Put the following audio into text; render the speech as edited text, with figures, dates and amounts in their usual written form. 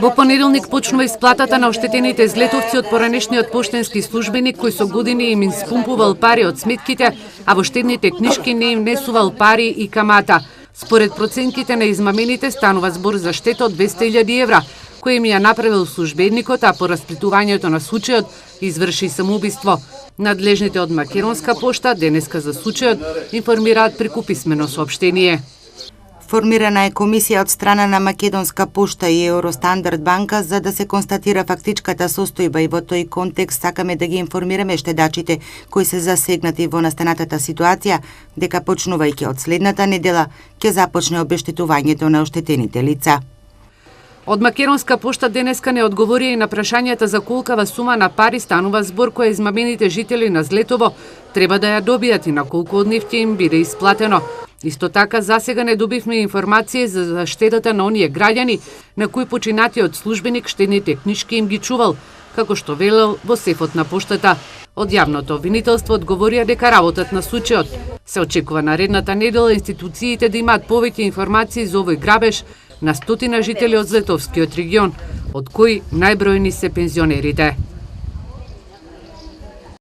Во понеделник почнува исплатата на оштетените злетовци од поранешниот поштенски службеник кој со години им испумпувал пари од сметките, а во штедните книшки не им внесувал пари и камата. Според проценките на измамените станува збор за штета од 200.000 евра, кој им ја направил службеникот, а по расплитувањето на случајот изврши самоубиство. Надлежните од Македонска пошта денеска за случајот информираат преку писмено соопштение. Формирана е комисија од страна на Македонска пошта и Евростандард банка за да се констатира фактичката состојба и во тој контекст сакаме да ги информираме штедачите кои се засегнати во настанатата ситуација дека почнувајќи од следната недела ќе започне обештетувањето на оштетените лица. Од Македонска пошта денеска не одговори и на прашањата за колкава сума на пари станува збор која измамените жители на Злетово треба да ја добијат и на колку од нив ќе им биде исплатено. Исто така, засега не добивме информација за штетата на оние граѓани на кои починатиот службеник штедните книшки им ги чувал, како што велел во сефот на поштата. Од јавното обвинителство одговорија дека работат на случајот. Се очекува наредната недела институциите да имаат повеќе информации за овој грабеж на стотина жители од Злетовскиот регион, од кои најбројни се пензионерите.